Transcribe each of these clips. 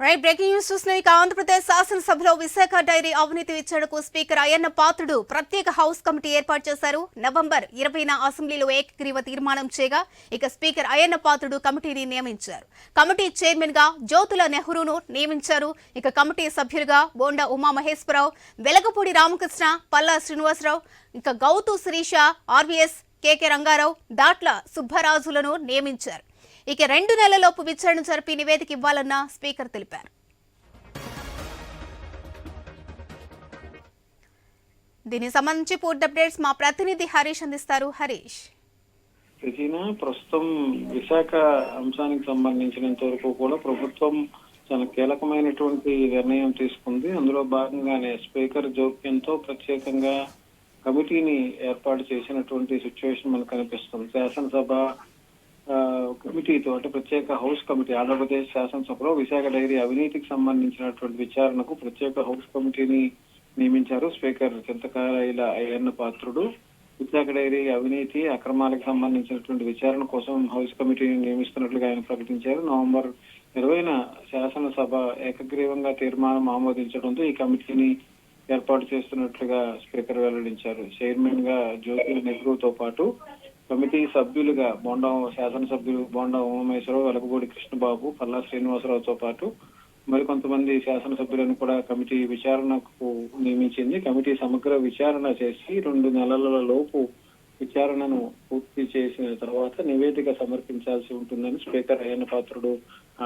Right breaking news చూస్తున్నాయి. ఆంధ్రప్రదేశ్ శాసనసభలో Visakha dairy అవినీతి విచారణకు స్పీకర్ అయ్యన్న పాత్రుడు ప్రత్యేక హౌస్ కమిటీ ఏర్పాటు చేశారు. నవంబర్ 20న అసెంబ్లీలో ఏకగ్రీవ తీర్మానం చేయగా స్పీకర్ అయ్యన్న పాత్రుడు కమిటీని నియమించారు. కమిటీ చైర్మన్ గా జ్యోతుల నెహ్రూను నియమించారు. కమిటీ సభ్యులుగా బోండా ఉమామహేశ్వరరావు, వెలగపూడి రామకృష్ణ, పల్లా శ్రీనివాసరావు, గౌతు శిరీష, ఆర్వీఎస్, కేకే రంగారావు, దాట్ల సుబ్బరాజులను నియమించారు. 2 నెలలలోపు విచారణ జరిపి నివేదిక ఇవ్వాలన్న స్పీకర్ తెలిపారు. దీనికి సంబంధించి పూర్తి అప్డేట్స్ మా ప్రతినిధి హరీష్ అందిస్తారు. హరీష్, ప్రస్తుతం విశాఖ అంశానికి సంబంధించినంత వరకు కూడా ప్రభుత్వం చాలా కీలకమైనటువంటి నిర్ణయం తీసుకుంది. అందులో భాగంగానే స్పీకర్ జోక్యంతో ప్రత్యేకంగా కమిటీని ఏర్పాటు చేసినటువంటి సిచ్యువేషన్ మనకు కనిపిస్తుంది. శాసనసభ కమిటీతో అంటే ప్రత్యేక హౌస్ కమిటీ, ఆంధ్రప్రదేశ్ శాసనసభలో విశాఖ డైరీ అవినీతికి సంబంధించినటువంటి విచారణకు ప్రత్యేక హౌస్ కమిటీని నియమించారు స్పీకర్ చింతకాయల అయ్యన్న పాత్రుడు. విశాఖ డైరీ అవినీతి అక్రమాలకు సంబంధించినటువంటి విచారణ కోసం హౌస్ కమిటీని నియమిస్తున్నట్లుగా ఆయన ప్రకటించారు. నవంబర్ 20న శాసనసభ ఏకగ్రీవంగా తీర్మానం ఆమోదించడంతో ఈ కమిటీని ఏర్పాటు చేస్తున్నట్లుగా స్పీకర్ వెల్లడించారు. చైర్మన్ గా జ్యోతుల నెహ్రూతో పాటు కమిటీ సభ్యులుగా శాసనసభ్యులు బోండా ఉమామేశ్వరరావు, వెలగపూడి కృష్ణబాబు, పల్లా శ్రీనివాసరావుతో పాటు మరికొంతమంది శాసనసభ్యులను కూడా కమిటీ విచారణకు నియమించింది. కమిటీ సమగ్ర విచారణ చేసి 2 నెలల లోపు విచారణను పూర్తి చేసిన తర్వాత నివేదిక సమర్పించాల్సి ఉంటుందని స్పీకర్ అయ్యన్న పాత్రుడు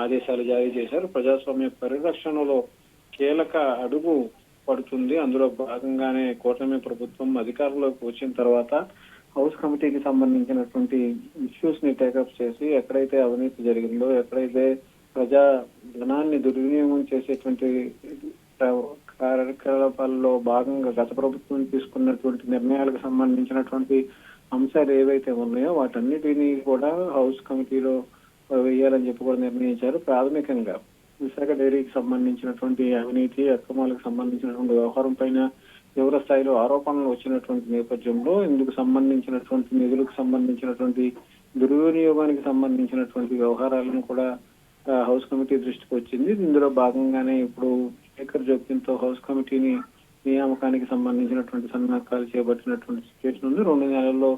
ఆదేశాలు జారీ చేశారు. ప్రజాస్వామ్య పరిరక్షణలో కీలక అడుగు పడుతుంది. అందులో భాగంగానే కూటమి ప్రభుత్వం అధికారంలోకి వచ్చిన తర్వాత హౌస్ కమిటీకి సంబంధించినటువంటి ఇష్యూస్ ని టేకప్ చేసి ఎక్కడైతే అవినీతి జరిగిందో, ఎక్కడైతే ప్రజా ధనాన్ని దుర్వినియోగం చేసేటువంటి కార్యకలాపాల్లో భాగంగా గత ప్రభుత్వం తీసుకున్నటువంటి నిర్ణయాలకు సంబంధించినటువంటి అంశాలు ఏవైతే ఉన్నాయో వాటన్నిటినీ కూడా హౌస్ కమిటీలో వేయాలని చెప్పి కూడా నిర్ణయించారు. ప్రాథమికంగా విశాఖ డైరీకి సంబంధించినటువంటి అవినీతి అక్రమాలకు సంబంధించినటువంటి వ్యవహారం పైన తీవ్ర స్థాయిలో ఆరోపణలు వచ్చినటువంటి నేపథ్యంలో ఇందుకు సంబంధించినటువంటి నిధులకు సంబంధించినటువంటి దుర్వినియోగానికి సంబంధించినటువంటి వ్యవహారాలను కూడా హౌస్ కమిటీ దృష్టికి వచ్చింది. ఇందులో భాగంగానే ఇప్పుడు స్పీకర్ జోక్యంతో హౌస్ కమిటీని నియామకానికి సంబంధించినటువంటి సన్నాహాలు చేపట్టినటువంటి సిచ్యువేషన్ ఉంది. 2 నెలల్లో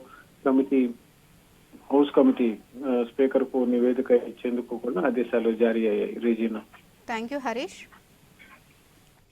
హౌస్ కమిటీ స్పీకర్ కు నివేదిక ఇచ్చేందుకు కూడా ఆదేశాలు జారీ అయ్యాయి. రీజినా, థ్యాంక్ యూ హరీష్.